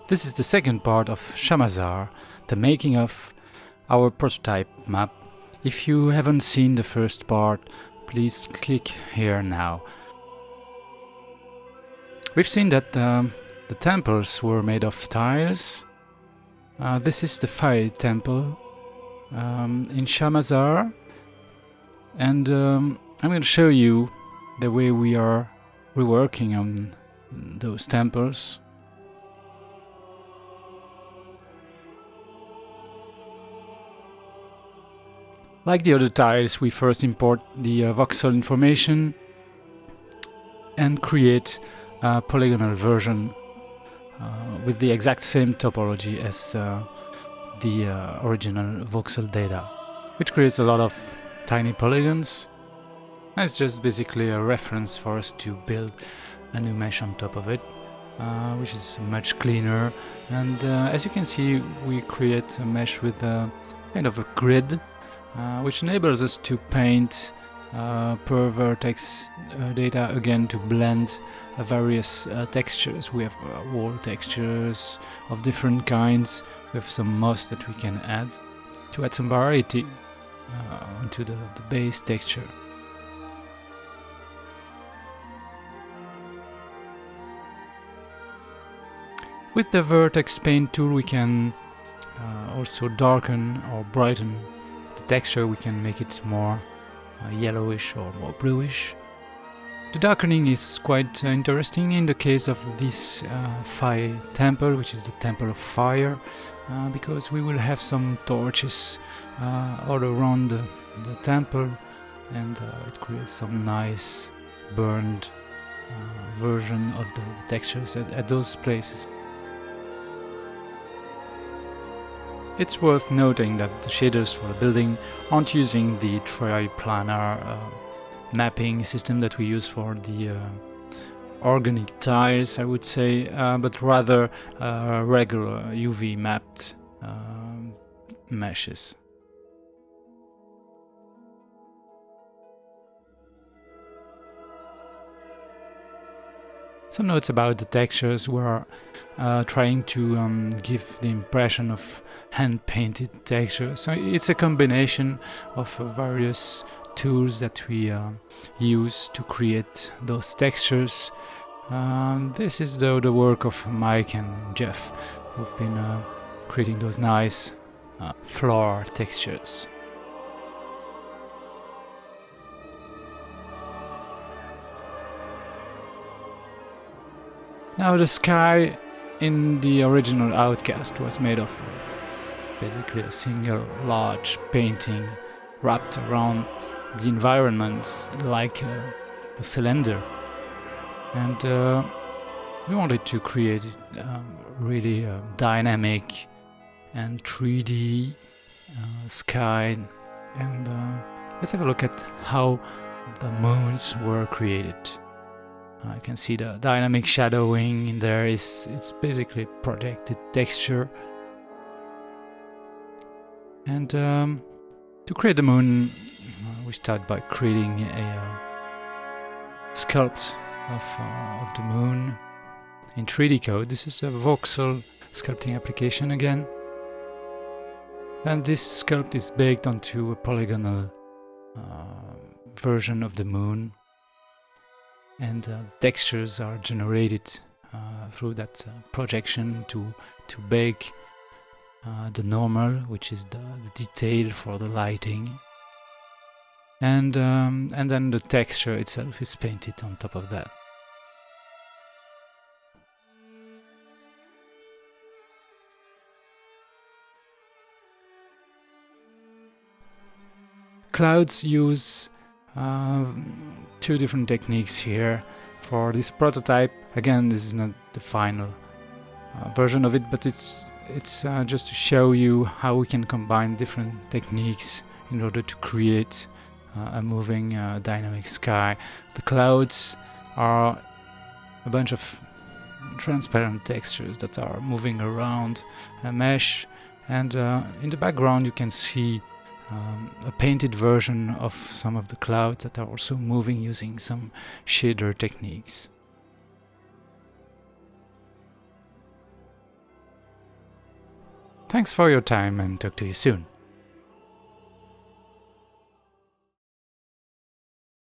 This is the second part of Shamazaar, the making of our prototype map. If you haven't seen the first part, please click here now. We've seen that the temples were made of tiles. This is the Fae temple in Shamazaar, and I'm going to show you the way we are reworking on those temples. Like the other tiles, we first import the voxel information and create a polygonal version with the exact same topology as the original voxel data, which creates a lot of tiny polygons. And it's just basically a reference for us to build a new mesh on top of it, which is much cleaner. And as you can see, we create a mesh with a kind of a grid, which enables us to paint per vertex data again to blend various textures. We have wall textures of different kinds. We have some moss that we can add to add some variety onto the base texture. With the vertex paint tool, we can also darken or brighten the texture. We can make it more yellowish or more bluish. The darkening is quite interesting in the case of this Fae temple, which is the temple of fire, because we will have some torches all around the temple, and it creates some nice burned version of the textures at those places. It's worth noting that the shaders for the building aren't using the triplanar mapping system that we use for the organic tiles, I would say, but rather regular UV mapped meshes. Some notes about the textures. We're trying to give the impression of hand-painted textures. So it's a combination of various tools that we use to create those textures. This is the work of Mike and Jeff, who've been creating those nice floor textures. Now the sky in the original Outcast was made of basically a single large painting wrapped around the environment like a cylinder, and we wanted to create really dynamic and 3D sky, and let's have a look at how the moons were created. I can see the dynamic shadowing in there. It's basically projected texture. And to create the moon, we start by creating a sculpt of the moon in 3D code. This is the voxel sculpting application again. And this sculpt is baked onto a polygonal version of the moon. And textures are generated through that projection to bake the normal, which is the detail for the lighting, and then the texture itself is painted on top of that. Clouds use two different techniques here for this prototype. Again, this is not the final version of it, but it's just to show you how we can combine different techniques in order to create a moving dynamic sky. The clouds are a bunch of transparent textures that are moving around a mesh, and in the background you can see a painted version of some of the clouds that are also moving using some shader techniques. Thanks for your time and talk to you soon.